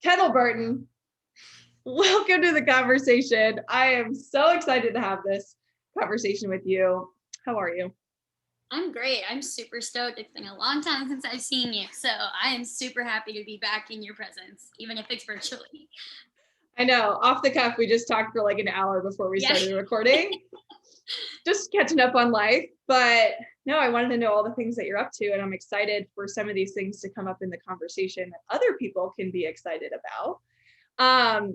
Kendall Burton, welcome to the conversation. I am so excited to have this conversation with you. How are you? I'm great. I'm super stoked. It's been a long time since I've seen you. So I am super happy to be back in your presence, even if it's virtually. I know, off the cuff, we just talked for like an hour before we Yeah. started recording, just catching up on life. But no, I wanted to know all the things that you're up to, and I'm excited for some of these things to come up in the conversation that other people can be excited about.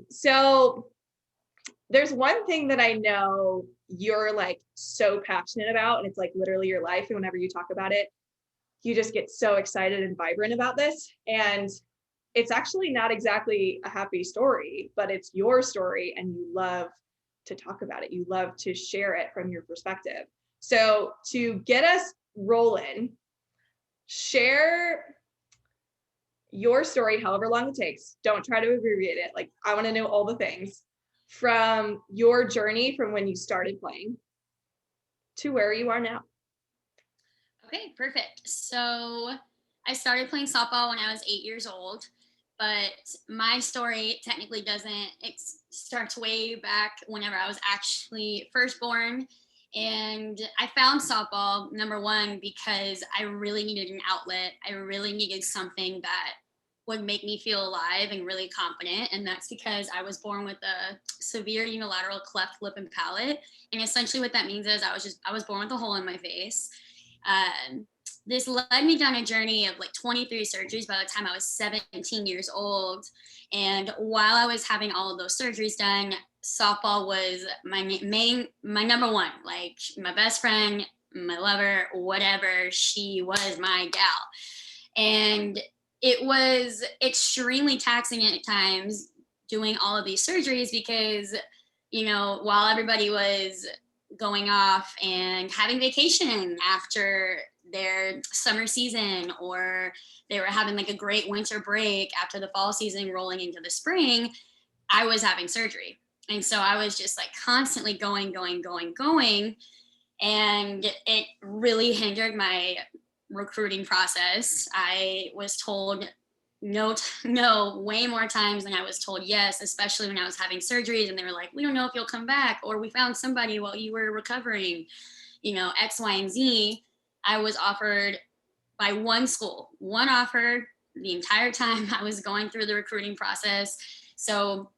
So there's one thing that I know you're like so passionate about, and it's like literally your life. And whenever you talk about it, you just get so excited and vibrant about this. And it's actually not exactly a happy story, but it's your story and you love to talk about it. You love to share it from your perspective. So to get us rolling, share your story, however long it takes. Don't try to abbreviate it. Like, I want to know all the things from your journey from when you started playing to where you are now. Okay, perfect. So I started playing softball when I was 8 years old, but my story technically doesn't. It starts way back whenever I was actually first born. And I found softball, number one, because I really needed an outlet. I really needed something that would make me feel alive and really confident. And that's because I was born with a severe unilateral cleft lip and palate. And essentially what that means is I was born with a hole in my face. Um, this led me down a journey of like 23 surgeries by the time I was 17 years old. And while I was having all of those surgeries done, softball was my number one, like my best friend, my lover, whatever. She was my gal. And it was extremely taxing at times doing all of these surgeries because, while everybody was going off and having vacation after their summer season, or they were having like a great winter break after the fall season rolling into the spring, I was having surgery. And so I was just like constantly going. And it really hindered my recruiting process. I was told no way more times than I was told yes, especially when I was having surgeries and they were like, we don't know if you'll come back, or we found somebody while you were recovering, X, Y, and Z. I was offered by one school, one offer the entire time I was going through the recruiting process. So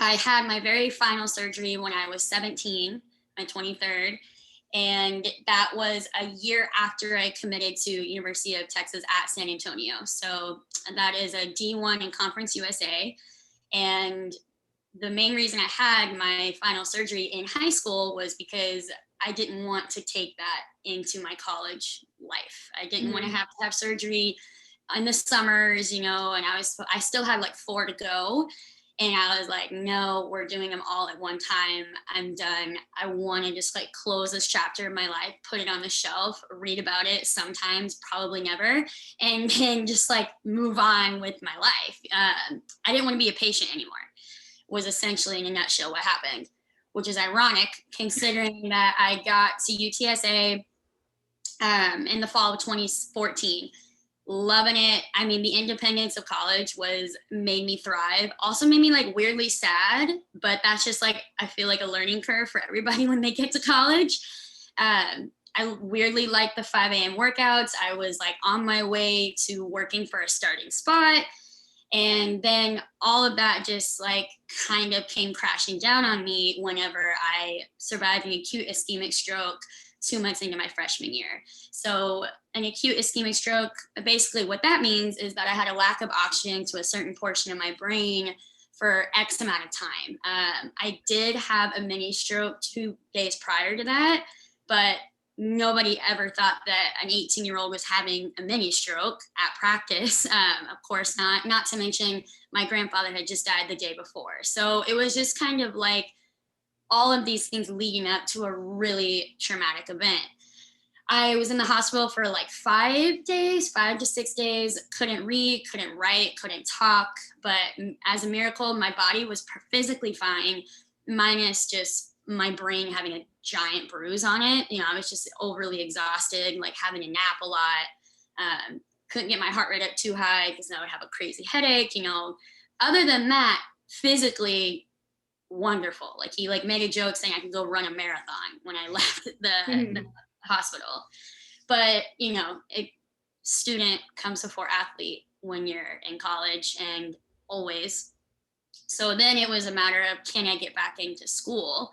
I had my very final surgery when I was 17, my 23rd. And that was a year after I committed to University of Texas at San Antonio. So that is a D1 in Conference USA. And the main reason I had my final surgery in high school was because I didn't want to take that into my college life. I didn't want to have surgery in the summers, and I still had like 4 to go. And I was like, no, we're doing them all at one time. I'm done. I want to just like close this chapter of my life, put it on the shelf, read about it sometimes, probably never, and then just like move on with my life. I didn't want to be a patient anymore, was essentially in a nutshell what happened, which is ironic considering that I got to UTSA in the fall of 2014. Loving it. I mean, the independence of college made me thrive. Also made me like weirdly sad, but that's just like, I feel like a learning curve for everybody when they get to college. I weirdly liked the 5 a.m. workouts. I was like on my way to working for a starting spot. And then all of that just like kind of came crashing down on me whenever I survived an acute ischemic stroke 2 months into my freshman year. So an acute ischemic stroke, basically what that means is that I had a lack of oxygen to a certain portion of my brain for X amount of time. I did have a mini stroke 2 days prior to that, but nobody ever thought that an 18-year-old was having a mini stroke at practice. Of course not to mention my grandfather had just died the day before. So it was just kind of like all of these things leading up to a really traumatic event. I was in the hospital for like 5 days, 5 to 6 days, couldn't read, couldn't write, couldn't talk. But as a miracle, my body was physically fine, minus just my brain having a giant bruise on it. I was just overly exhausted, like having to nap a lot. Couldn't get my heart rate up too high because then I would have a crazy headache, other than that, physically wonderful. Like he like made a joke saying I could go run a marathon when I left the hospital. But student comes before athlete when you're in college, and always. So then it was a matter of, can I get back into school?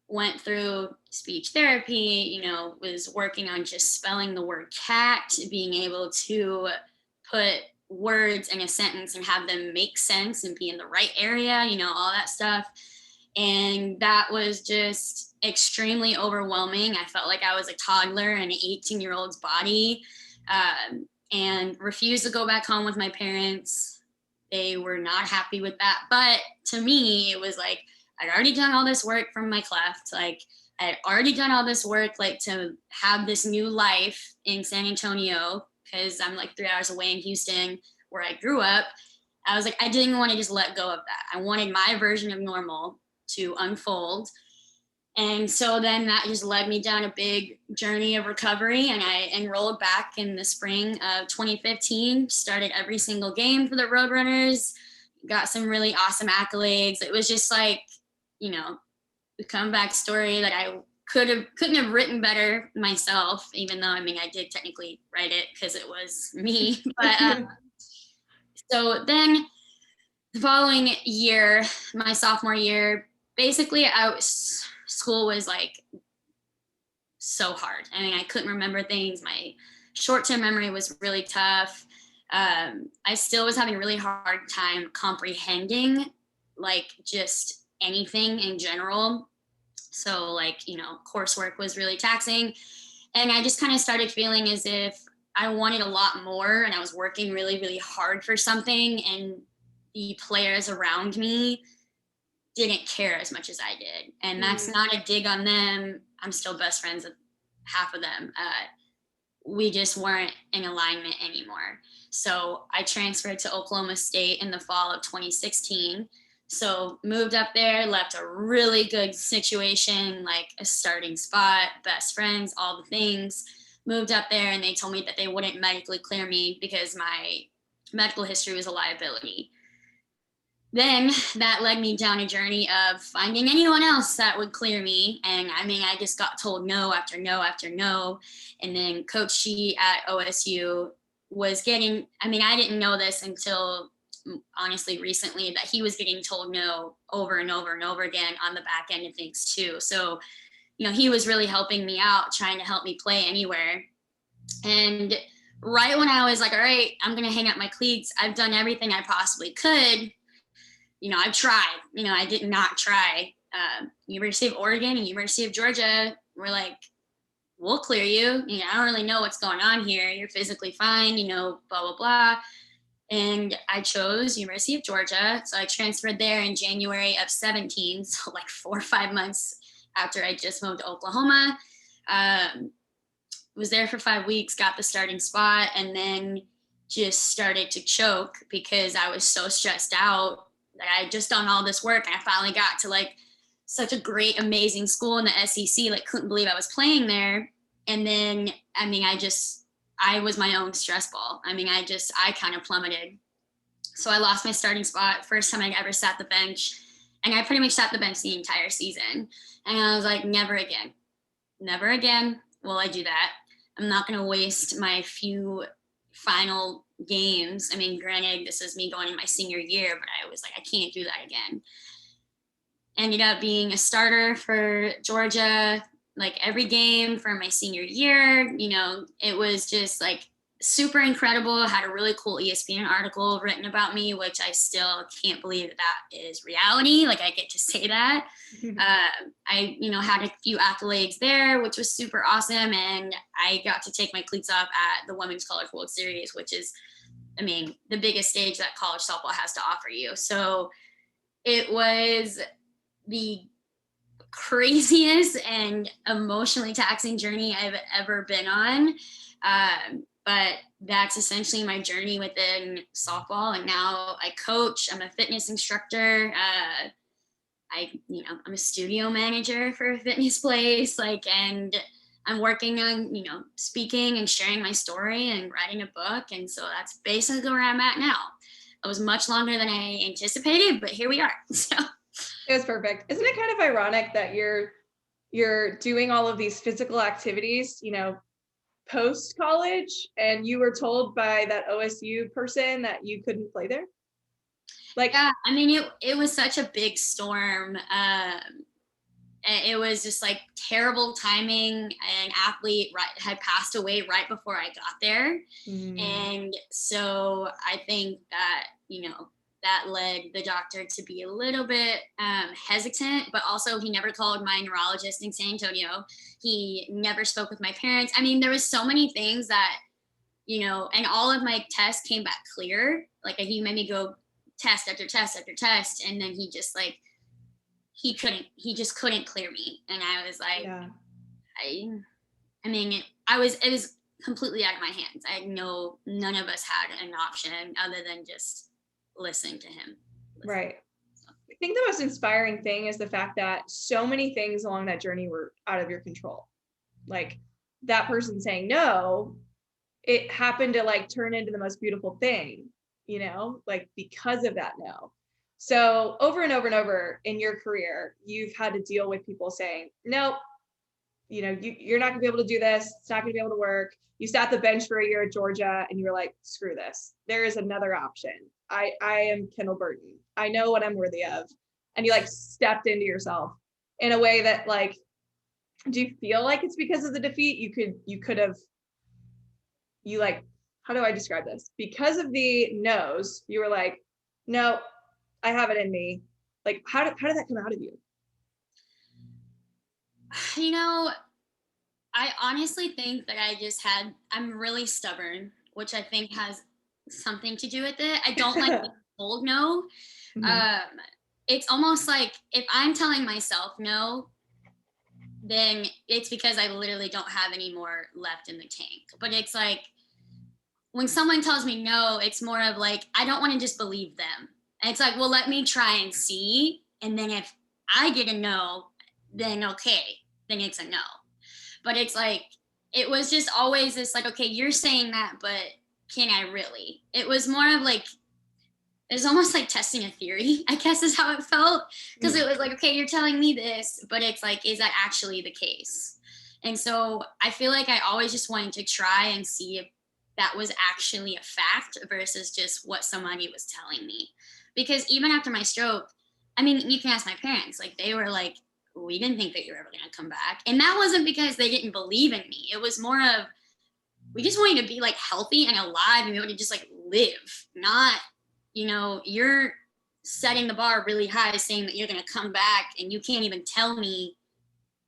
Went through speech therapy, was working on just spelling the word cat, being able to put words in a sentence and have them make sense and be in the right area, all that stuff. And that was just extremely overwhelming. I felt like I was a toddler in an 18-year-old's body, and refused to go back home with my parents. They were not happy with that. But to me, it was like, I'd already done all this work from my cleft. Like I had already done all this work, like to have this new life in San Antonio, because I'm like 3 hours away in Houston where I grew up. I was like, I didn't want to just let go of that. I wanted my version of normal to unfold. And so then that just led me down a big journey of recovery. And I enrolled back in the spring of 2015, started every single game for the Roadrunners, got some really awesome accolades. It was just like, the comeback story that I couldn't have written better myself, even though, I did technically write it because it was me. But so then the following year, my sophomore year, basically school was like so hard. I couldn't remember things. My short-term memory was really tough. I still was having a really hard time comprehending like just anything in general. So like, coursework was really taxing. And I just kind of started feeling as if I wanted a lot more, and I was working really, really hard for something, and the players around me didn't care as much as I did. And that's not a dig on them. I'm still best friends with half of them. We just weren't in alignment anymore. So I transferred to Oklahoma State in the fall of 2016. So moved up there, left a really good situation, like a starting spot, best friends, all the things. Moved up there, and they told me that they wouldn't medically clear me because my medical history was a liability. Then that led me down a journey of finding anyone else that would clear me. And I just got told no after no after no. And then Coach G at OSU was getting, I didn't know this until honestly recently, that he was getting told no over and over and over again on the back end of things too. So, he was really helping me out, trying to help me play anywhere. And right when I was like, all right, I'm going to hang up my cleats, I've done everything I possibly could. I've tried, I did not try. University of Oregon and University of Georgia were like, we'll clear you. I don't really know what's going on here. You're physically fine, blah, blah, blah. And I chose University of Georgia. So I transferred there in January of 17. So like 4 or 5 months after I just moved to Oklahoma. Was there for 5 weeks, got the starting spot, and then just started to choke because I was so stressed out. I had just done all this work, and I finally got to like such a great, amazing school in the SEC. Like, couldn't believe I was playing there. And then, I was my own stress ball. I kind of plummeted. So I lost my starting spot. First time I ever sat the bench. And I pretty much sat the bench the entire season. And I was like, never again will I do that. I'm not going to waste my few final games. Granted, this is me going in my senior year, but I was like, I can't do that again. Ended up being a starter for Georgia, like every game for my senior year. It was just like super incredible. I had a really cool ESPN article written about me, which I still can't believe that is reality. Like, I get to say that. I, had a few accolades there, which was super awesome. And I got to take my cleats off at the Women's College World Series, which is, the biggest stage that college softball has to offer you. So it was the craziest and emotionally taxing journey I've ever been on. But that's essentially my journey within softball. And now I coach, I'm a fitness instructor. I'm a studio manager for a fitness place, and I'm working on, speaking and sharing my story and writing a book. And so that's basically where I'm at now. It was much longer than I anticipated, but here we are. So it was perfect. Isn't it kind of ironic that you're doing all of these physical activities, post college, and you were told by that OSU person that you couldn't play there? Like, yeah, I mean, it was such a big storm. And it was just like terrible timing. An athlete had passed away right before I got there. And so I think that, that led the doctor to be a little bit hesitant, but also he never called my neurologist in San Antonio. He never spoke with my parents. I mean, there was so many things that, and all of my tests came back clear. Like he made me go test after test after test. And then he just like, he just couldn't clear me. And I was like, yeah. I mean, it was completely out of my hands. None of us had an option other than just listening to him. Right. I think the most inspiring thing is the fact that so many things along that journey were out of your control. Like that person saying no, it happened to like turn into the most beautiful thing, like because of that no. So over and over and over in your career, you've had to deal with people saying, nope, you're not gonna be able to do this. It's not gonna be able to work. You sat the bench for a year at Georgia and you were like, screw this. There is another option. I am Kendall Burton. I know what I'm worthy of. And you like stepped into yourself in a way that like, do you feel like it's because of the defeat? How do I describe this? Because of the no's, you were like, no, I have it in me. Like, how did that come out of you? I honestly think that I'm really stubborn, which I think has something to do with it. I don't like being told no. It's almost like if I'm telling myself no, then it's because I literally don't have any more left in the tank. But it's like when someone tells me no, it's more of like, I don't want to just believe them. And it's like, well, let me try and see. And then if I get a no, then okay, then it's a no. But it's like, it was just always this like, okay, you're saying that, but can I really? It was more of like, it was almost like testing a theory, I guess is how it felt. Because it was like, okay, you're telling me this, but it's like, is that actually the case? And so I feel like I always just wanted to try and see if that was actually a fact versus just what somebody was telling me. Because even after my stroke, I mean, you can ask my parents, like they were like, we didn't think that you were ever going to come back. And that wasn't because they didn't believe in me. It was more of, we just wanted to be like healthy and alive and be able to just like live, not, you're setting the bar really high saying that you're going to come back and you can't even tell me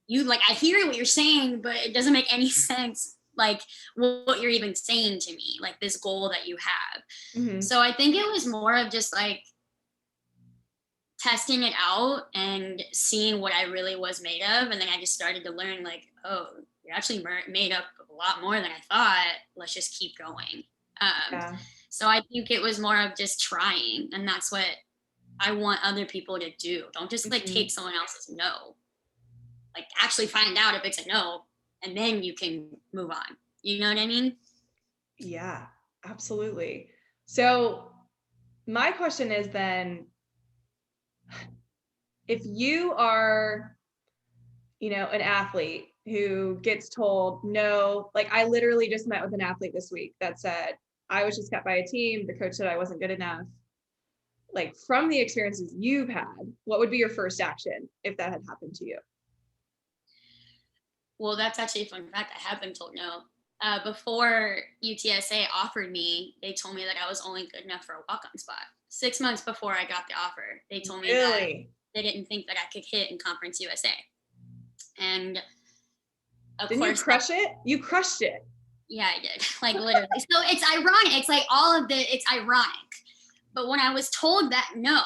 I hear what you're saying, but it doesn't make any sense. Like what you're even saying to me, like this goal that you have. So I think it was more of just like testing it out and seeing what I really was made of. And then I just started to learn like, oh, you're actually made up of a lot more than I thought. Let's just keep going. So I think it was more of just trying. And that's what I want other people to do. Don't just like take someone else's no. Like actually find out if it's a no, and then you can move on. You know what I mean? Yeah, absolutely. So my question is then, if you are, an athlete who gets told no, like I literally just met with an athlete this week that said, I was just cut by a team. The coach said I wasn't good enough. Like from the experiences you've had, what would be your first action if that had happened to you? Well, that's actually a fun fact. I have been told no. Before UTSA offered me, they told me that I was only good enough for a walk-on spot. 6 months before I got the offer, they told me that they didn't think that I could hit in Conference USA. And of Didn't course, you crush it? You crushed it. Yeah, I did. Like literally. So it's ironic. It's like it's ironic. But when I was told that no,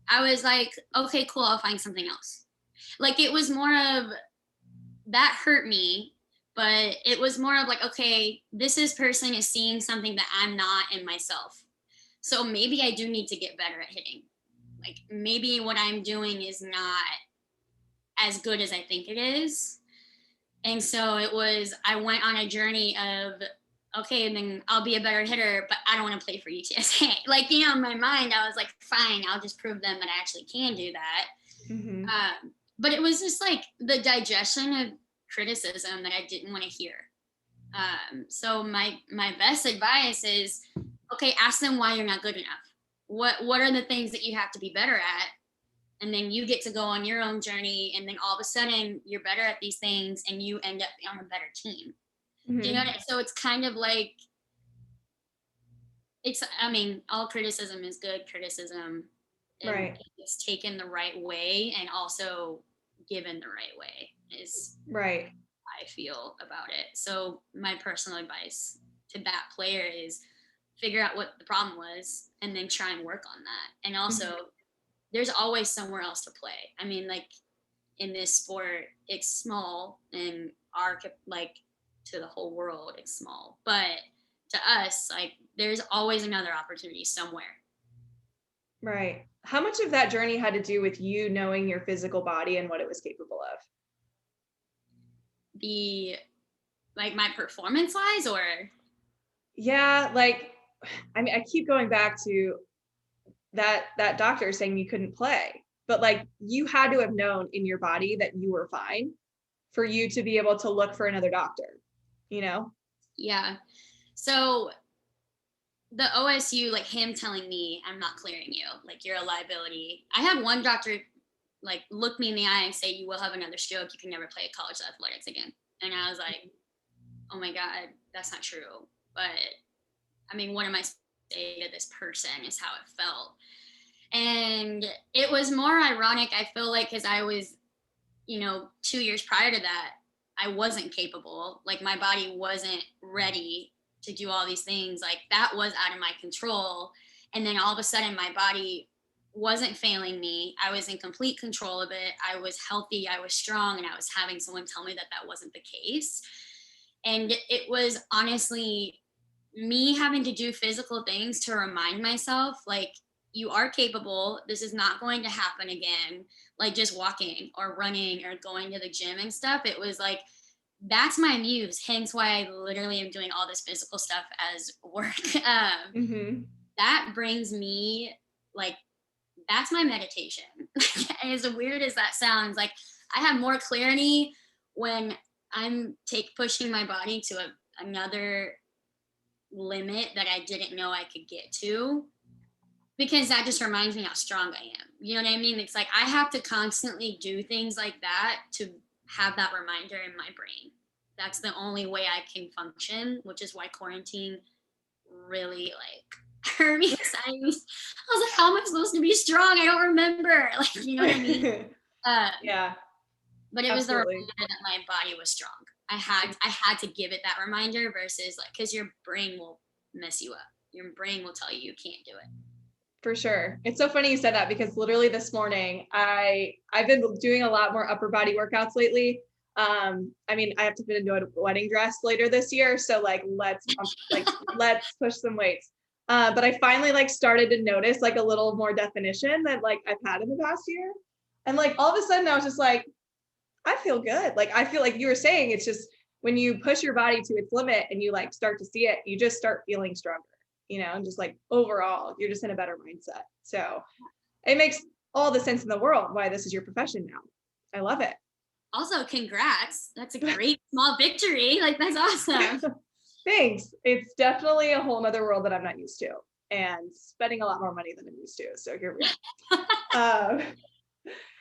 I was like, okay, cool, I'll find something else. Like it was more of, that hurt me, but it was more of like, okay, this person is seeing something that I'm not in myself. So maybe I do need to get better at hitting. Like maybe what I'm doing is not as good as I think it is. And so I went on a journey of, okay, and then I'll be a better hitter, but I don't want to play for UTSA. Like, you know, in my mind, I was like, fine, I'll just prove them that I actually can do that. Mm-hmm. But it was just like the digestion of criticism that I didn't want to hear. So my best advice is, okay, ask them why you're not good enough. What are the things that you have to be better at? And then you get to go on your own journey, and then all of a sudden you're better at these things and you end up on a better team. Mm-hmm. Do you know what I mean? So it's kind of like, I mean, all criticism is good criticism, and Right. it's taken the right way and also given the right way is Right. how I feel about it. So my personal advice to that player is figure out what the problem was and then try and work on that. And also, there's always somewhere else to play. I mean, like in this sport, it's small, and like to the whole world, it's small. But to us, like there's always another opportunity somewhere. Right. How much of that journey had to do with you knowing your physical body and what it was capable of? Like my performance wise, or? Yeah, like, I mean, I keep going back to that doctor saying you couldn't play, but like you had to have known in your body that you were fine for you to be able to look for another doctor, you know? Yeah. So the OSU, like him telling me, I'm not clearing you, like you're a liability. I had one doctor like look me in the eye and say, you will have another stroke, you can never play college athletics again. And I was like, oh my God, that's not true. But I mean, what am I saying to this person is how it felt. And it was more ironic, I feel like, because I was, 2 years prior to that, I wasn't capable. Like my body wasn't ready to do all these things. Like that was out of my control. And then all of a sudden, my body wasn't failing me. I was in complete control of it. I was healthy. I was strong. And I was having someone tell me that that wasn't the case. And it was honestly me having to do physical things to remind myself, like, you are capable. This is not going to happen again. Like just walking or running or going to the gym and stuff. It was like, that's my muse. Hence why I literally am doing all this physical stuff as work. That brings me like, that's my meditation. And as weird as that sounds, like I have more clarity when I'm pushing my body to another limit that I didn't know I could get to, because that just reminds me how strong I am. You know what I mean? It's like I have to constantly do things like that to have that reminder in my brain. That's the only way I can function, which is why quarantine really like hurt me. I was like, how am I supposed to be strong? I don't remember. Like, you know what I mean? Yeah. But it was the reminder that my body was strong. I had to give it that reminder versus like, because your brain will mess you up. Your brain will tell you can't do it. For sure. It's so funny you said that, because literally this morning I've been doing a lot more upper body workouts lately. I mean, I have to fit into a wedding dress later this year, so like let's push some weights. But I finally like started to notice like a little more definition that like I've had in the past year. And like all of a sudden I was just like, I feel good. Like I feel like you were saying, it's just when you push your body to its limit and you like start to see it, you just start feeling stronger, and just like overall, you're just in a better mindset. So it makes all the sense in the world why this is your profession now. I love it. Also, congrats. That's a great small victory. Like, that's awesome. Thanks. It's definitely a whole nother world that I'm not used to, and spending a lot more money than I'm used to. So here we are.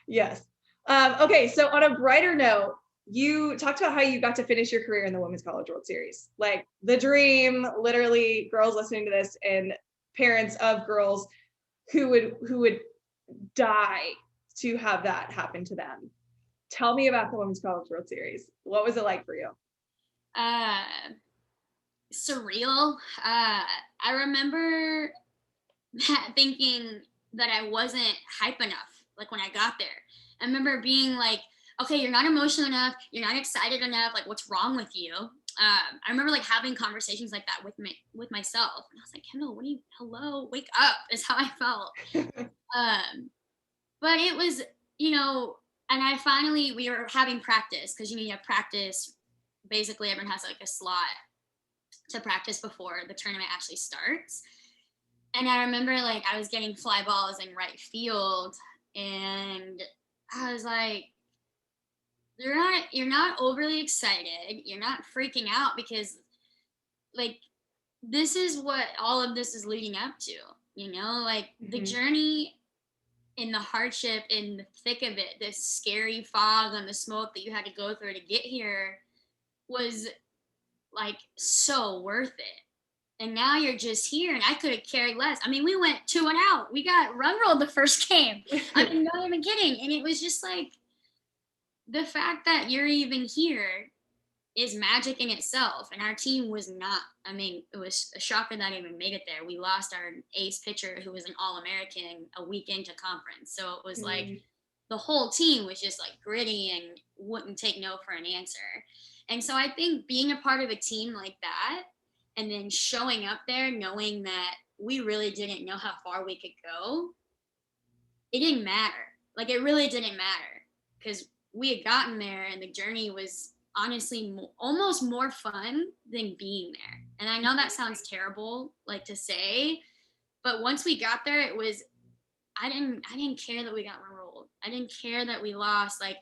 Yes. Okay. So on a brighter note, you talked about how you got to finish your career in the Women's College World Series, like the dream. Literally, girls listening to this and parents of girls who would die to have that happen to them. Tell me about the Women's College World Series. What was it like for you? Surreal. I remember thinking that I wasn't hype enough. Like when I got there, I remember being like, okay, you're not emotional enough. You're not excited enough. Like, what's wrong with you? I remember like having conversations like that with myself. And I was like, Kendall, hello, wake up, is how I felt. But it was, and we were having practice, because you have practice. Basically everyone has like a slot to practice before the tournament actually starts. And I remember like I was getting fly balls in right field, and I was like, you're not overly excited. You're not freaking out because like this is what all of this is leading up to, like the Mhm. journey in the hardship in the thick of it, this scary fog and the smoke that you had to go through to get here was like so worth it. And now you're just here, and I could have cared less. I mean, we went 2-0. We got run rolled the first game. I mean, not even kidding. And it was just like the fact that you're even here is magic in itself. And our team was not, I mean, it was a shocker that I even made it there. We lost our ace pitcher who was an All-American a week into conference. So it was like Mm. the whole team was just like gritty and wouldn't take no for an answer. And so I think being a part of a team like that and then showing up there knowing that we really didn't know how far we could go, it didn't matter. Like it really didn't matter because we had gotten there and the journey was honestly almost more fun than being there. And I know that sounds terrible like to say, but once we got there it was I didn't care that we got rolled. I didn't care that we lost. Like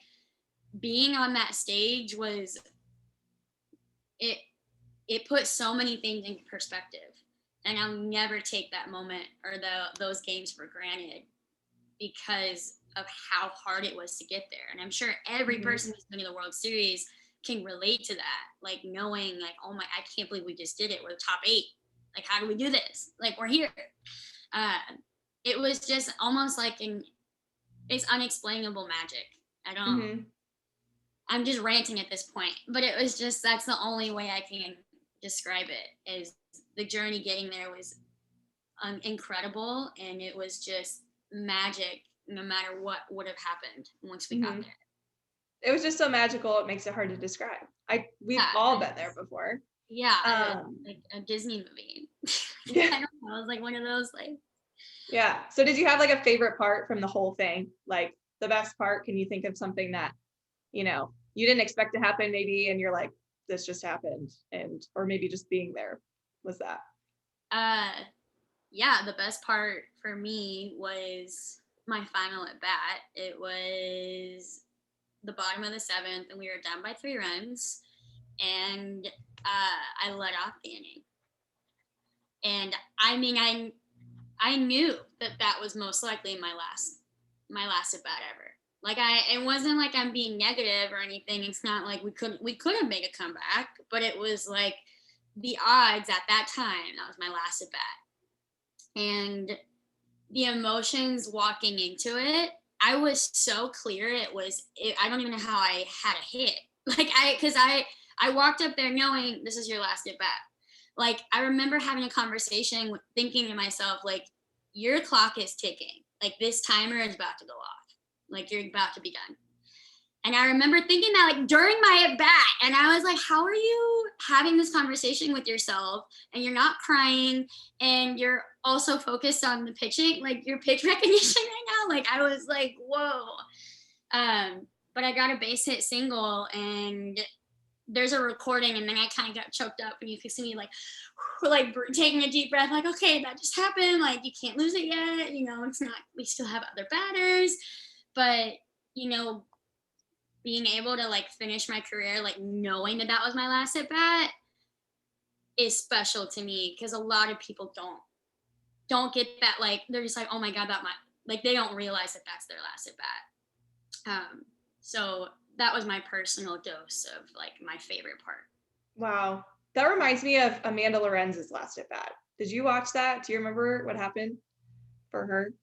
being on that stage was it it put so many things into perspective. And I'll never take that moment or those games for granted because of how hard it was to get there. And I'm sure every Mhm. person who's been to the World Series can relate to that. Like knowing like, oh my, I can't believe we just did it. We're top 8. Like, how do we do this? Like we're here. Uh, it was just almost like it's unexplainable magic. Mhm. I'm just ranting at this point, but it was just, that's the only way I can describe it is the journey getting there was incredible. And it was just magic no matter what would have happened once we got Mhm. there. It was just so magical. It makes it hard to describe. We've all Yeah. been there before. Yeah. Um, Like a Disney movie. yeah. I don't know. It was like one of those, like, Yeah. So did you have like a favorite part from the whole thing? Like the best part? Can you think of something that, you didn't expect to happen maybe and you're like, this just happened and or maybe just being there was that. uh, yeah, the best part for me was my final at bat. It was the bottom of the 7th, and we were down by 3 runs. And I let off the inning. And I mean, I knew that that was most likely my last at bat ever. Like it wasn't like I'm being negative or anything. It's not like we could have made a comeback, but it was like the odds at that time that was my last at bat. And the emotions walking into it, I was so clear. I don't even know how I had a hit. Like because I walked up there knowing this is your last at bat. Like I remember having a conversation, thinking to myself, like, your clock is ticking. Like this timer is about to go off. Like you're about to be done. And I remember thinking that like during my at bat, and I was like, how are you having this conversation with yourself and you're not crying and you're also focused on the pitching, like your pitch recognition right now? Like I was like, whoa. But I got a base hit single and there's a recording and then I kind of got choked up and you could see me like taking a deep breath, like, okay, that just happened. Like you can't lose it yet. It's not, we still have other batters, but you know, being able to like finish my career like knowing that that was my last at bat is special to me because a lot of people don't get that. Like they're just like, oh my god, that might, like they don't realize that that's their last at bat. So that was my personal dose of like my favorite part. Wow. That reminds me of Amanda Lorenz's last at bat. Did you watch that? Do you remember what happened for her?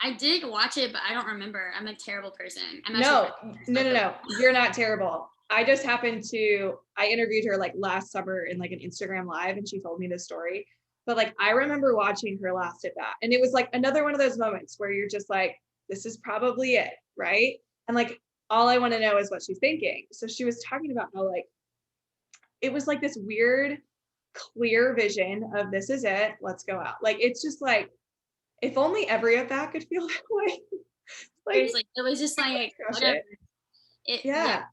I did watch it, but I don't remember. I'm a terrible person. I'm actually No, friends with no, no, both of no. You're not terrible. I interviewed her like last summer in like an Instagram live and she told me this story. But like I remember watching her last at bat and it was like another one of those moments where you're just like, this is probably it, right? And like all I want to know is what she's thinking. So she was talking about how like it was like this weird, clear vision of this is it, let's go out. Like it's just like if only every at bat could feel that way. Like Seriously, it was just like crush whatever. it. It, yeah. Yeah.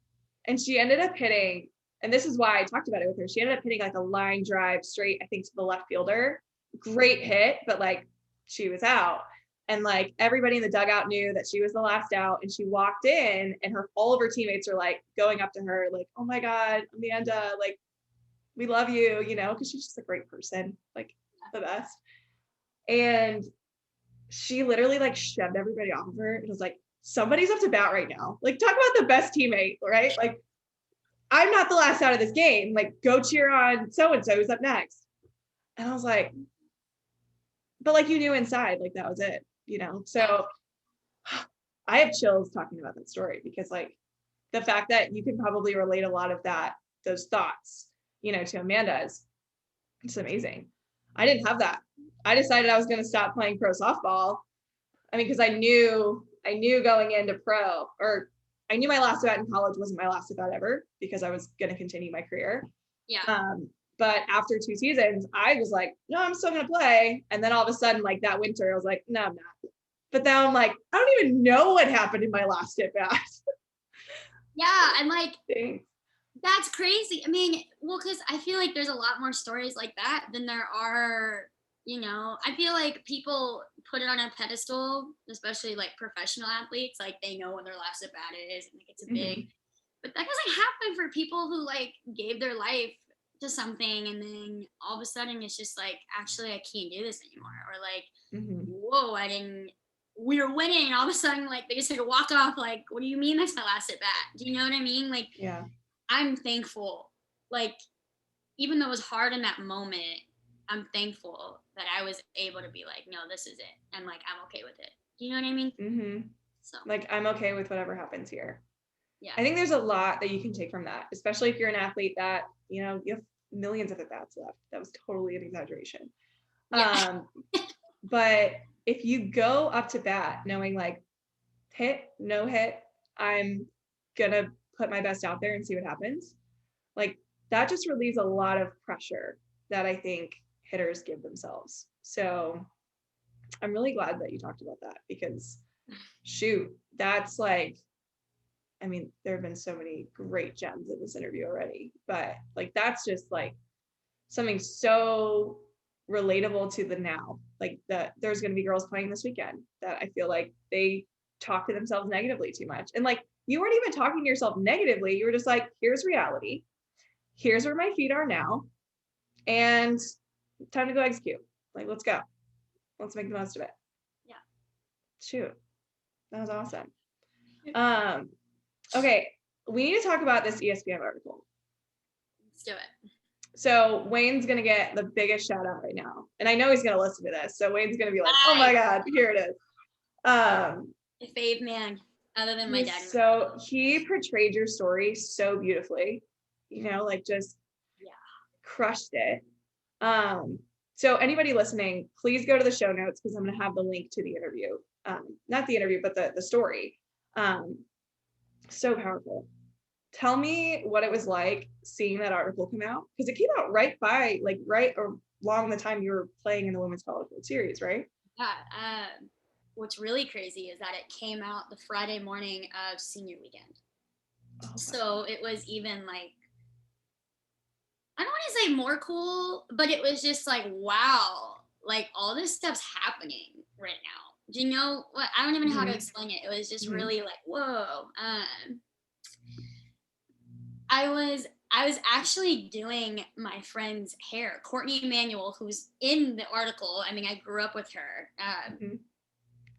And she ended up hitting and this is why I talked about it with her. She ended up hitting like a line drive straight, I think, to the left fielder. Great hit, but like she was out. And like everybody in the dugout knew that she was the last out, and she walked in, and all of her teammates are like going up to her like, oh my God, Amanda, like we love you, you know, because she's just a great person, like the best. And she literally like shoved everybody off of her. It was like, somebody's up to bat right now. Like, talk about the best teammate, right? Like, I'm not the last out of this game. Like, go cheer on so-and-so who's up next. And I was like, but like you knew inside, like that was it, you know? So I have chills talking about that story, because like the fact that you can probably relate a lot of those thoughts, you know, to Amanda's, it's amazing. I didn't have that. I decided I was going to stop playing pro softball. I mean, because I knew going into pro, or I knew my last at bat in college wasn't my last at bat ever, because I was going to continue my career. Yeah. But after 2 seasons, I was like, no, I'm still going to play. And then all of a sudden, like that winter, I was like, no, I'm not. But now I'm like, I don't even know what happened in my last at bat. Yeah. I'm like, Dang. that's crazy. I mean, well, because I feel like there's a lot more stories like that than there are, you know. I feel like people put it on a pedestal, especially like professional athletes, like they know when their last at bat is, and like it's a big, but that doesn't happen for people who like gave their life to something, and then all of a sudden it's just like, actually I can't do this anymore, or like, whoa, we were winning, and all of a sudden like they just had to walk off. Like, what do you mean that's my last at bat? Do you know what I mean? Like, yeah, I'm thankful, like, even though it was hard in that moment, I'm thankful that I was able to be like, no, this is it, and like I'm okay with it. Do you know what I mean? So like, I'm okay with whatever happens here. Yeah, I think there's a lot that you can take from that, especially if you're an athlete that, you know, you have millions of at-bats left. That was totally an exaggeration. Yeah. But if you go up to bat knowing like, hit, no hit, I'm gonna put my best out there and see what happens, like that just relieves a lot of pressure that I think hitters give themselves. So I'm really glad that you talked about that, because shoot, that's like, I mean, there have been so many great gems in this interview already, but like that's just like something so relatable to the now. Like that there's going to be girls playing this weekend that I feel like they talk to themselves negatively too much. And like, you weren't even talking to yourself negatively. You were just like, here's reality. Here's where my feet are now. And time to go execute. Like, let's go. Let's make the most of it. Yeah. Shoot. That was awesome. Okay. We need to talk about this ESPN article. Let's do it. So Wayne's going to get the biggest shout out right now. And I know he's going to listen to this. So Wayne's going to be like, oh my God, here it is. A fave man, other than my dad. So he portrayed your story so beautifully, you know, like just crushed it. So anybody listening, please go to the show notes, because I'm going to have the link to the interview. Not the interview, but the story. So powerful. Tell me what it was like seeing that article come out, because it came out right along the time you were playing in the Women's College World Series, right? Yeah. What's really crazy is that it came out the Friday morning of senior weekend. Oh, wow. So it was even like, I don't want to say more cool, but it was just like, wow, like all this stuff's happening right now. Do you know what? I don't even know how to explain it. It was just really like, whoa. I was actually doing my friend's hair, Courtney Emanuel, who's in the article. I mean, I grew up with her.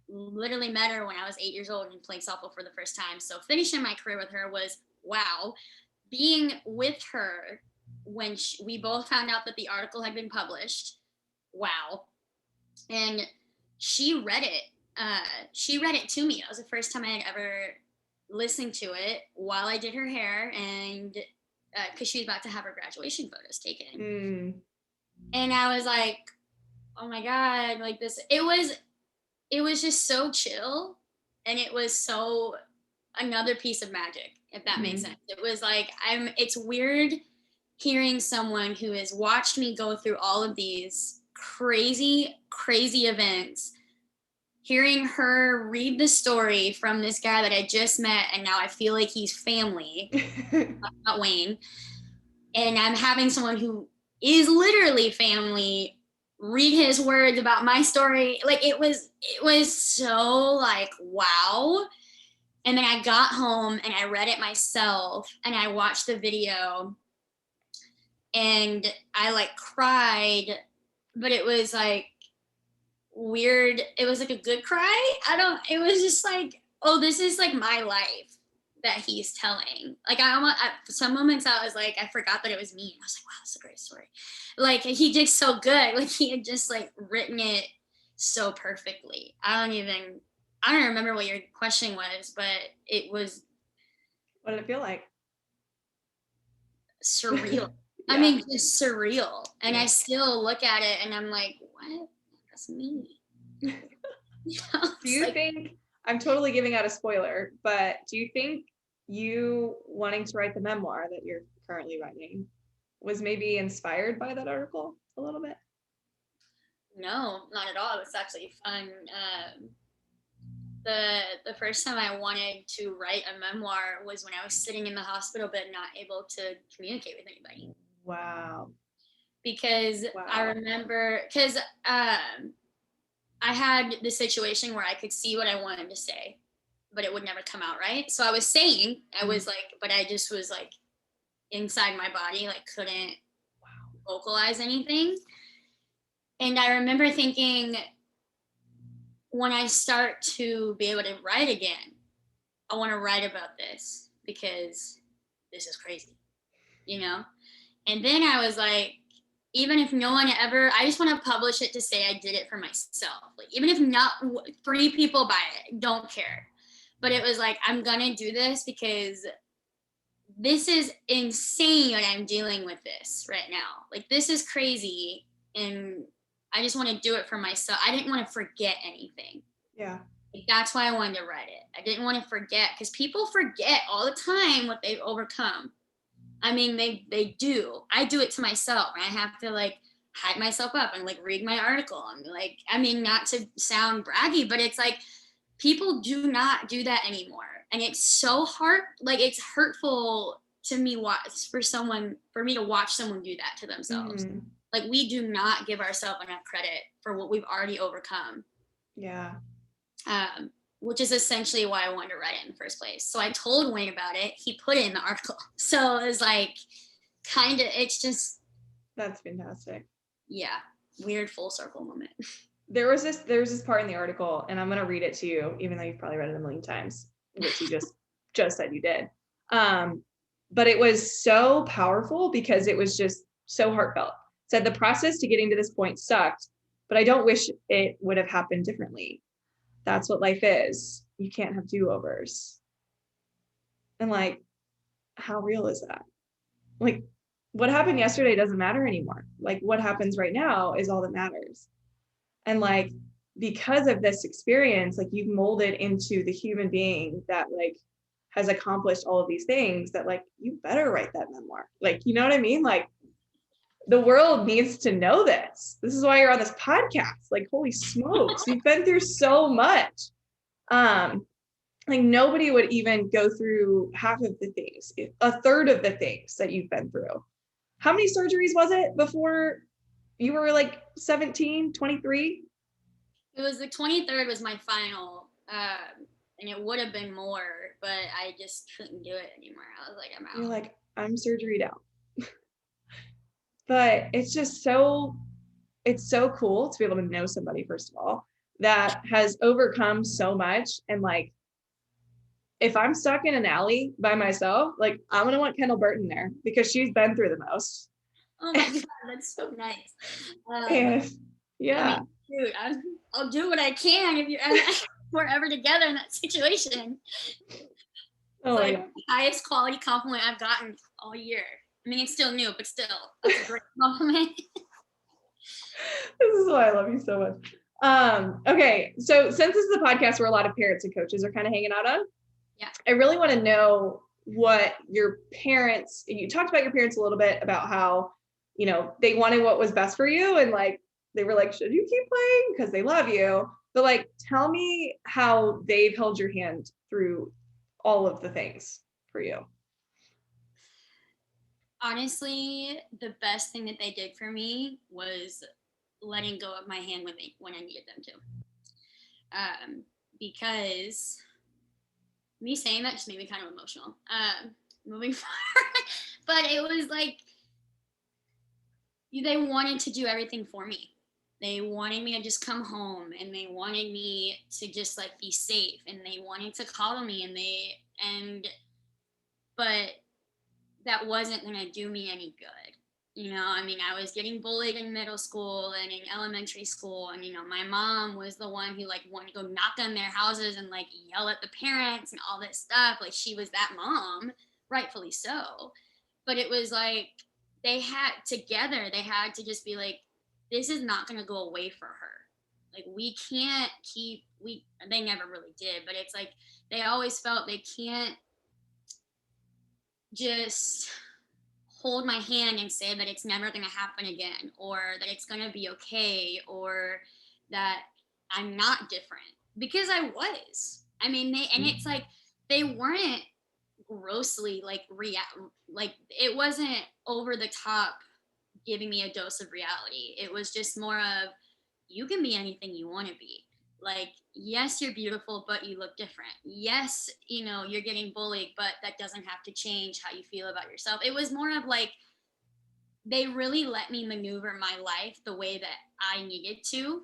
Literally met her when I was 8 years old and playing softball for the first time. So finishing my career with her was wow. Being with her when we both found out that the article had been published, wow. And she read it. She read it to me. That was the first time I had ever listened to it while I did her hair, and because she was about to have her graduation photos taken. And I was like, oh my God, like this, it was just so chill, and it was so another piece of magic, if that makes sense. It was like, it's weird hearing someone who has watched me go through all of these crazy events, hearing her read the story from this guy that I just met, and now I feel like he's family, not Wayne. and I'm having someone who is literally family read his words about my story. Like it was so like, wow. And then I got home and I read it myself and I watched the video and I like cried, but it was like weird. It was like a good cry. It was just like, oh, this is like my life that he's telling. Like I almost, at some moments I was like, I forgot that it was me. And I was like, wow, that's a great story. Like he did so good. Like he had just like written it so perfectly. I don't remember what your question was, but it was. What did it feel like? Surreal. Yeah. I mean, just surreal. And Yeah. I still look at it and I'm like, what? That's me. You know, Do you think, I'm totally giving out a spoiler, but do you think you wanting to write the memoir that you're currently writing was maybe inspired by that article a little bit? No, not at all. It was actually fun. The first time I wanted to write a memoir was when I was sitting in the hospital bed, not able to communicate with anybody. Wow. Because I remember, because I had the situation where I could see what I wanted to say, but it would never come out right. So I was saying, I was like, but I just was like inside my body, like couldn't vocalize anything. And I remember thinking, when I start to be able to write again, I want to write about this because this is crazy, you know? And then I was like, even if no one ever, I just want to publish it to say I did it for myself. Like, even if not 3 people buy it, don't care. But it was like, I'm going to do this because this is insane that I'm dealing with this right now. Like, this is crazy. And I just want to do it for myself. I didn't want to forget anything. Yeah. Like, that's why I wanted to write it. I didn't want to forget, because people forget all the time what they've overcome. I mean, they do. I do it to myself, and I have to like hype myself up and like read my article and like, I mean, not to sound braggy, but it's like people do not do that anymore, and it's so hard. Like it's hurtful to me for me to watch someone do that to themselves. Mm-hmm. Like we do not give ourselves enough credit for what we've already overcome. Yeah. Which is essentially why I wanted to write it in the first place. So I told Wayne about it. He put it in the article. So it was like, kind of, it's just. That's fantastic. Yeah. Weird full circle moment. There was this part in the article, and I'm going to read it to you, even though you've probably read it a million times, which you just said you did. But it was so powerful because it was just so heartfelt. It said, the process to getting to this point sucked, but I don't wish it would have happened differently. That's what life is. You can't have do-overs. And like, how real is that? Like, what happened yesterday doesn't matter anymore. Like, what happens right now is all that matters. And like, because of this experience, like you've molded into the human being that like has accomplished all of these things, that like, you better write that memoir. Like, you know what I mean? Like, the world needs to know this. This is why you're on this podcast. Like, holy smokes, you've been through so much. Like nobody would even go through half of the things, a third of the things that you've been through. How many surgeries was it before you were like 17, 23? It was the 23rd was my final, and it would have been more, but I just couldn't do it anymore. I was like, I'm out. You're like, I'm surgeried out. But it's just so, it's so cool to be able to know somebody, first of all, that has overcome so much. And like, if I'm stuck in an alley by myself, like I'm going to want Kendall Burton there because she's been through the most. Oh my God, that's so nice. And yeah. I mean, dude, I'll do what I can if we're ever together in that situation. Oh, it's like the highest quality compliment I've gotten all year. I mean, it's still new, but still, that's a great compliment. This is why I love you so much. Okay, so since this is a podcast where a lot of parents and coaches are kind of hanging out on, yeah, I really want to know what your parents, you talked about your parents a little bit about how, you know, they wanted what was best for you. And like, they were like, should you keep playing? Because they love you. But like, tell me how they've held your hand through all of the things for you. Honestly, the best thing that they did for me was letting go of my hand when I needed them to. Because me saying that just made me kind of emotional. Moving forward, but it was like they wanted to do everything for me. They wanted me to just come home, and they wanted me to just like be safe, and they wanted to coddle me, and but that wasn't going to do me any good. I mean, I was getting bullied in middle school and in elementary school. And, my mom was the one who like wanted to go knock on their houses and like yell at the parents and all this stuff. Like she was that mom, rightfully so. But it was like they had to just be like, this is not going to go away for her. Like we can't they never really did, but it's like they always felt they can't just hold my hand and say that it's never going to happen again, or that it's going to be okay, or that I'm not different, because I was. I mean, it's like they weren't grossly like like it wasn't over the top giving me a dose of reality. It was just more of, you can be anything you want to be. Like, yes, you're beautiful, but you look different. Yes, you're getting bullied, but that doesn't have to change how you feel about yourself. It was more of like, they really let me maneuver my life the way that I needed to,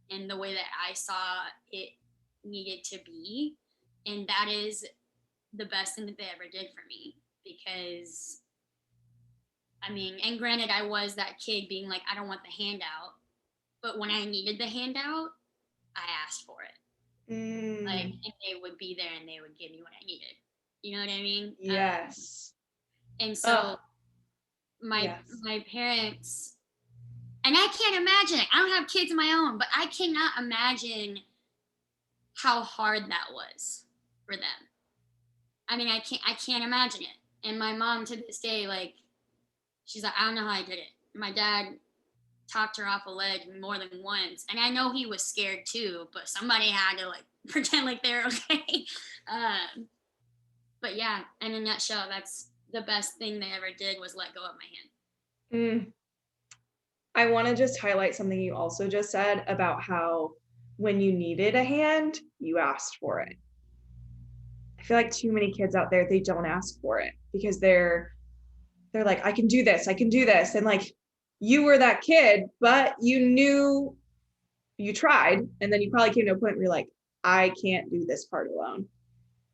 and the way that I saw it needed to be. And that is the best thing that they ever did for me. Because, I mean, and granted, I was that kid being like, I don't want the handout. But when I needed the handout, I asked for it. Like, and they would be there and they would give me what I needed. You know what I mean? Yes. And so my parents, and I can't imagine it. I don't have kids of my own, but I cannot imagine how hard that was for them. I mean, I can't imagine it. And my mom to this day, like, she's like, I don't know how I did it. My dad talked her off a ledge more than once, and I know he was scared too, but somebody had to like pretend like they're okay. But yeah, in a nutshell, that's the best thing they ever did, was let go of my hand. I want to just highlight something you also just said about how when you needed a hand, you asked for it. I feel like too many kids out there, they don't ask for it because they're like, I can do this. And like, you were that kid, but you knew, you tried. And then you probably came to a point where you're like, I can't do this part alone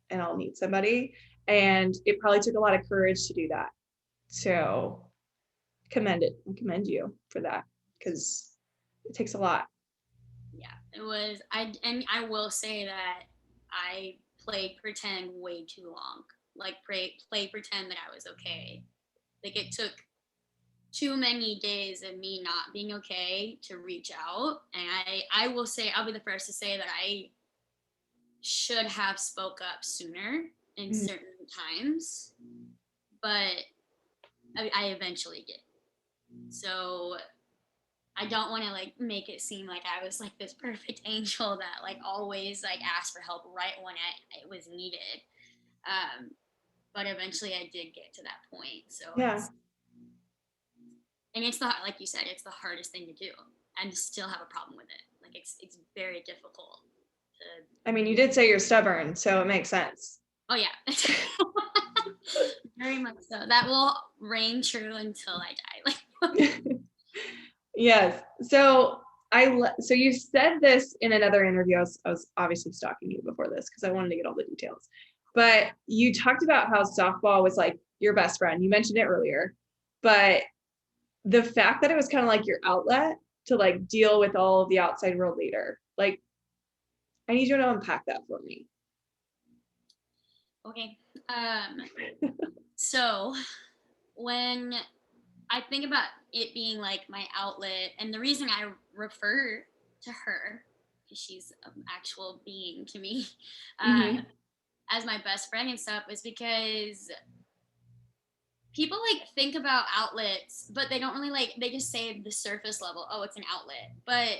and I'll need somebody. And it probably took a lot of courage to do that. So I commend you for that, because it takes a lot. Yeah, it was. I will say that I played pretend way too long. Like play pretend that I was okay. Like it took too many days of me not being okay to reach out. And I will say, I'll be the first to say that I should have spoke up sooner in certain times, but I eventually did. So I don't want to like make it seem like I was like this perfect angel that like always like asked for help right when it was needed. But eventually I did get to that point. So yeah. And it's not, like you said, it's the hardest thing to do. And still have a problem with it. Like it's very difficult to. I mean, you did say you're stubborn, so it makes sense. Oh yeah. Very much so. That will reign true until I die. Like Yes. So so you said this in another interview. I was obviously stalking you before this because I wanted to get all the details. But you talked about how softball was like your best friend. You mentioned it earlier, but the fact that it was kind of like your outlet to like deal with all of the outside world later, like, I need you to unpack that for me. Okay. So when I think about it being like my outlet, and the reason I refer to her, because she's an actual being to me, as my best friend and stuff, is because people like think about outlets, but they don't really like, they just say the surface level, oh, it's an outlet. But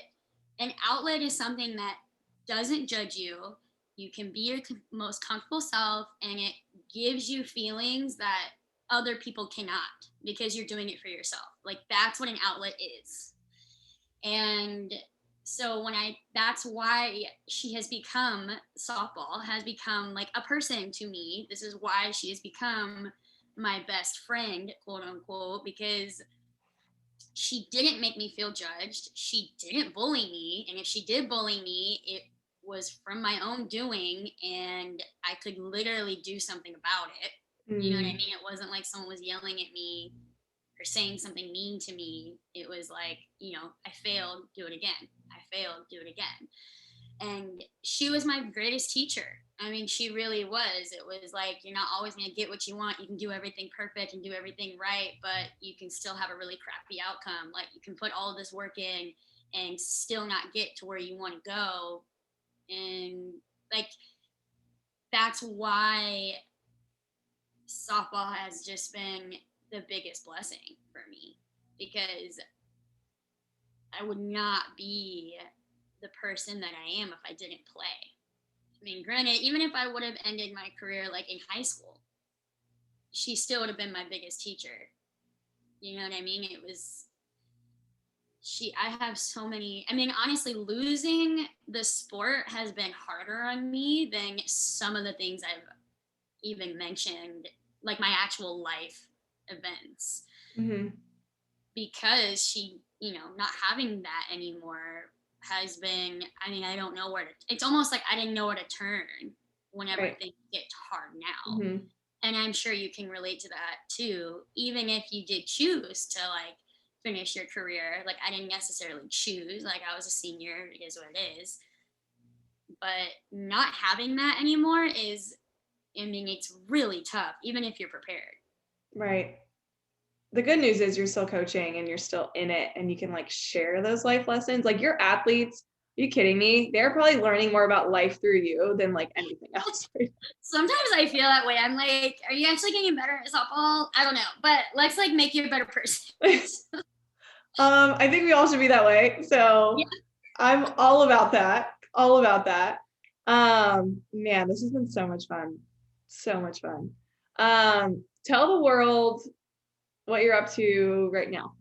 an outlet is something that doesn't judge you. You can be your most comfortable self, and it gives you feelings that other people cannot, because you're doing it for yourself. Like, that's what an outlet is. And so that's why she has become, softball has become like a person to me. This is why she has become my best friend, quote unquote, because she didn't make me feel judged. She didn't bully me. And if she did bully me, it was from my own doing, and I could literally do something about it. You know what I mean? It wasn't like someone was yelling at me or saying something mean to me. It was like, I failed, do it again. I failed, do it again. And she was my greatest teacher. I mean, she really was. It was like, you're not always going to get what you want. You can do everything perfect and do everything right, but you can still have a really crappy outcome. Like, you can put all of this work in and still not get to where you want to go. And like, that's why softball has just been the biggest blessing for me, because I would not be the person that I am if I didn't play. I mean, granted, even if I would have ended my career like in high school, she still would have been my biggest teacher. You know what I mean? I have so many, I mean, honestly, losing the sport has been harder on me than some of the things I've even mentioned, like my actual life events. Because she, not having that anymore has been, I mean, I don't know it's almost like I didn't know where to turn whenever things get hard now. And I'm sure you can relate to that too. Even if you did choose to like finish your career, like I didn't necessarily choose, like I was a senior, it is what it is. But not having that anymore is, I mean, it's really tough, even if you're prepared. Right. The good news is you're still coaching and you're still in it, and you can like share those life lessons. Like, your athletes, are you kidding me? They're probably learning more about life through you than like anything else. Sometimes I feel that way. I'm like, are you actually getting better at softball? I don't know, but let's like make you a better person. I think we all should be that way. So yeah. I'm all about that. All about that. Man, this has been so much fun. So much fun. Tell the world what you're up to right now.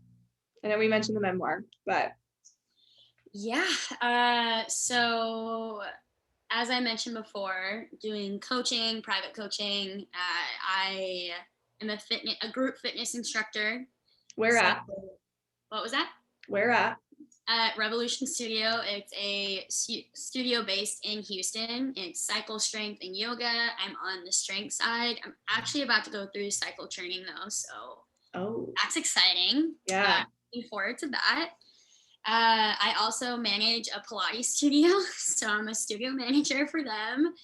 I know we mentioned the memoir, but yeah. So as I mentioned before, doing coaching, private coaching. I am a group fitness instructor. Where at? What was that? Where at? At Revolution Studio. It's a studio based in Houston. It's cycle, strength, and yoga. I'm on the strength side. I'm actually about to go through cycle training though, so that's exciting. Yeah. Looking forward to that. I also manage a Pilates studio, so I'm a studio manager for them.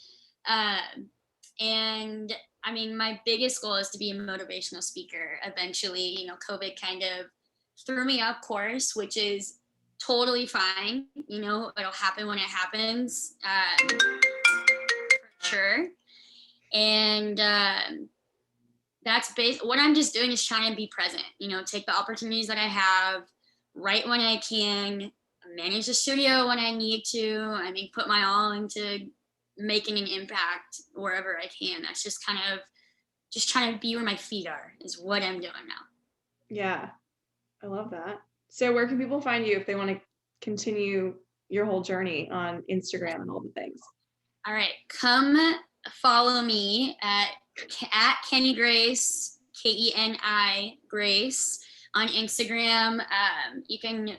And I mean, my biggest goal is to be a motivational speaker eventually. COVID kind of threw me off course, which is totally fine. It'll happen when it happens, for sure. And that's what I'm just doing is trying to be present, take the opportunities that I have, write when I can, manage the studio when I need to. I mean, put my all into making an impact wherever I can. That's just kind of just trying to be where my feet are is what I'm doing now. Yeah, I love that. So where can people find you if they want to continue your whole journey on Instagram and all the things? All right, come follow me at Kenny Grace, KENI Grace on Instagram. You can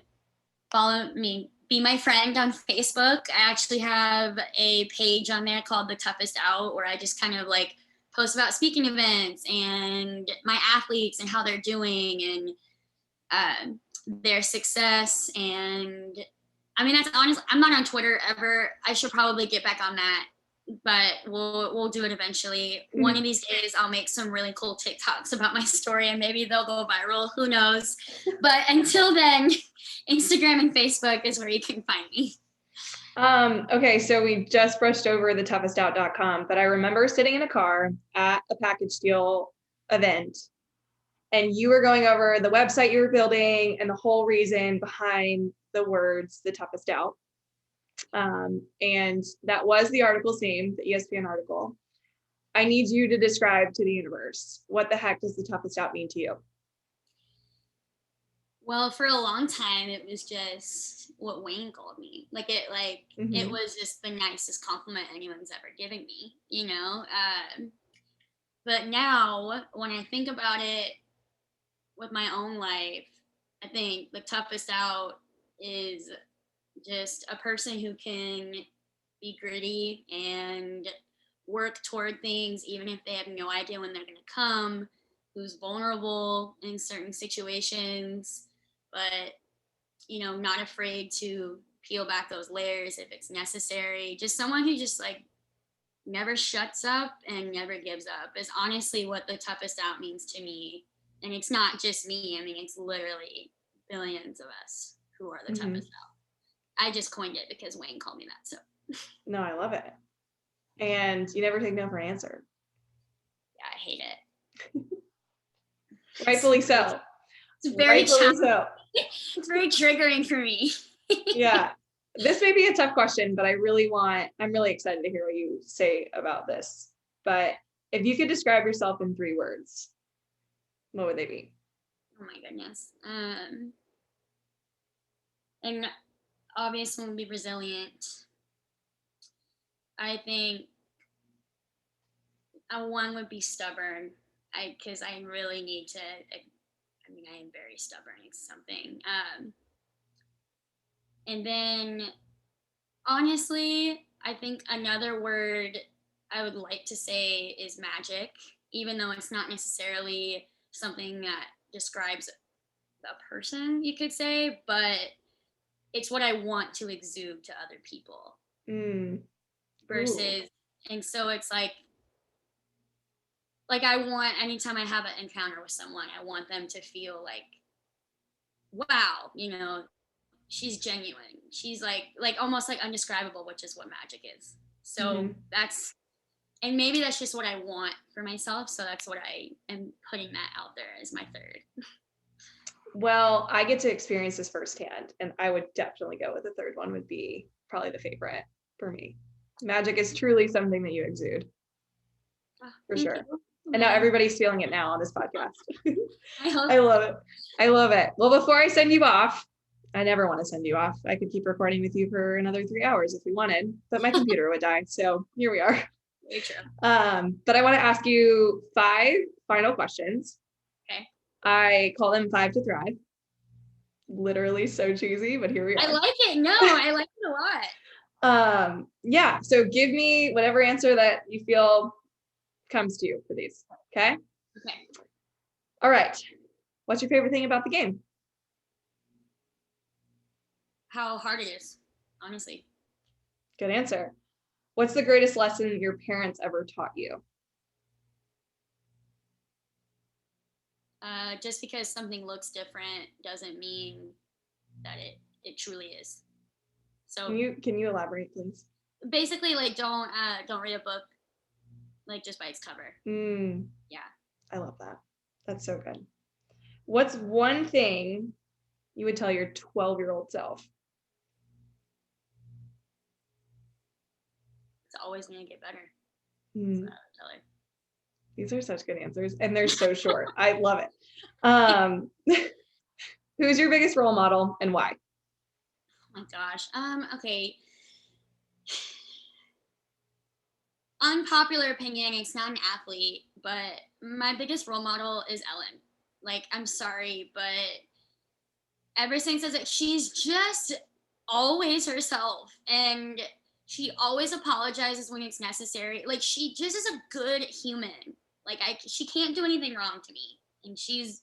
follow me, be my friend on Facebook. I actually have a page on there called The Toughest Out, where I just kind of like post about speaking events and my athletes and how they're doing and their success. And I mean, that's honestly, I'm not on Twitter ever. I should probably get back on that, but we'll do it eventually. One of these days I'll make some really cool TikToks about my story and maybe they'll go viral, who knows. But until then, Instagram and Facebook is where you can find me. Okay, so we just brushed over the toughestout.com, but I remember sitting in a car at a package deal event, and you were going over the website you were building and the whole reason behind the words The Toughest Out. And that was the article's name, the ESPN article. I need you to describe to the universe, what the heck does the toughest out mean to you? Well, for a long time, it was just what Wayne called me. It was just the nicest compliment anyone's ever given me, you know? But now, when I think about it with my own life, I think the toughest out is just a person who can be gritty and work toward things, even if they have no idea when they're going to come, who's vulnerable in certain situations, but, not afraid to peel back those layers if it's necessary. Just someone who just like never shuts up and never gives up is honestly what the toughest out means to me. And it's not just me. I mean, it's literally billions of us who are the toughest out. I just coined it because Wayne called me that. So no, I love it. And you never take no for an answer. Yeah, I hate it. Rightfully so. It's very so. It's very triggering for me. Yeah. This may be a tough question, but I'm really excited to hear what you say about this. But if you could describe yourself in 3 words, what would they be? Oh my goodness. And obviously would be resilient. I think one would be stubborn. Because I really need to. I am very stubborn. It's something. And then, honestly, I think another word I would like to say is magic, even though it's not necessarily something that describes a person, you could say, but it's what I want to exude to other people. Versus, and so it's like I want, anytime I have an encounter with someone, I want them to feel like, wow, she's genuine. She's like almost like undescribable, which is what magic is. So and maybe that's just what I want for myself. So that's what I am putting that out there as my 3rd. Well, I get to experience this firsthand, and I would definitely go with the 3rd one would be probably the favorite for me. Magic is truly something that you exude. For sure. You. And now everybody's feeling it now on this podcast. I love it. I love it. Well, before I send you off, I never want to send you off. I could keep recording with you for another 3 hours if we wanted, but my computer would die. So here we are. Very true. But I want to ask you 5 final questions. Okay. I call them 5 to Thrive. Literally so cheesy, but here we are. I like it. No, I like it a lot. Yeah. So give me whatever answer that you feel comes to you for these. Okay. Okay. All right. What's your favorite thing about the game? How hard it is, honestly. Good answer. What's the greatest lesson your parents ever taught you? Just because something looks different doesn't mean that it truly is. So can you elaborate, please? Basically, don't read a book just by its cover. Yeah. I love that. That's so good. What's one thing you would tell your 12-year-old self? It's always going to get better. That's what I would tell her. These are such good answers, and they're so short. I love it. Who's your biggest role model and why? Oh my gosh. Okay. Unpopular opinion, it's not an athlete, but my biggest role model is Ellen. I'm sorry, but ever since she's just always herself, and she always apologizes when it's necessary. She just is a good human. She can't do anything wrong to me, and she's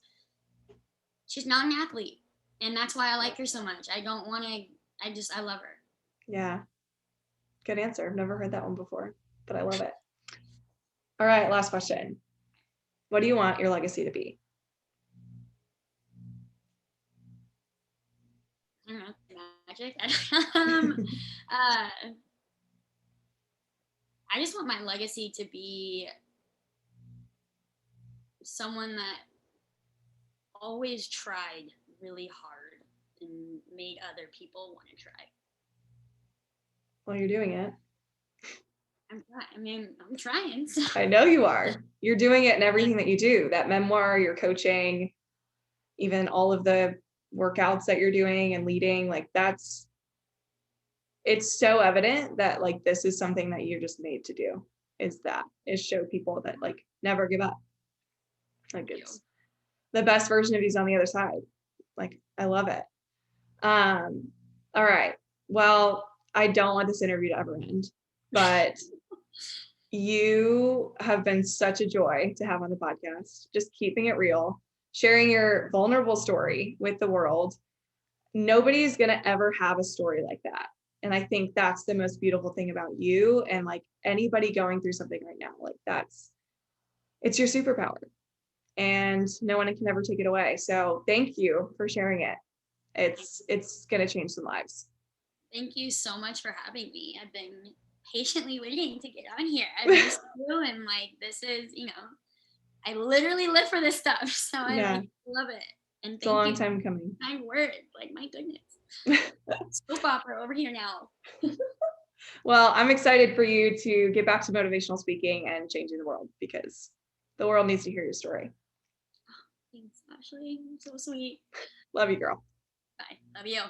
not an athlete, and that's why I like her so much. I love her. Yeah. Good answer. I've never heard that one before, but I love it. All right, last question. What do you want your legacy to be? I don't know, magic. I just want my legacy to be someone that always tried really hard and made other people want to try. Well, you're doing it. I'm trying. So. I know you are. You're doing it in everything that you do. That memoir, your coaching, even all of the workouts that you're doing and leading, like it's so evident that like this is something that you're just made to do, is show people that like never give up. Like it's the best version of you's on the other side. Like I love it. All right. Well, I don't want this interview to ever end, but you have been such a joy to have on the podcast, just keeping it real, sharing your vulnerable story with the world. Nobody's going to ever have a story like that. And I think that's the most beautiful thing about you and like anybody going through something right now. Like it's your superpower and no one can ever take it away. So thank you for sharing it. It's going to change some lives. Thank you so much for having me. I've been patiently waiting to get on here. I missed you, and like this is, I literally live for this stuff, so I love it. And it's a long time coming. Kind word, like my goodness, soap opera over here now. Well, I'm excited for you to get back to motivational speaking and changing the world because the world needs to hear your story. Thanks, Ashley. You're so sweet. Love you, girl. Bye. Love you.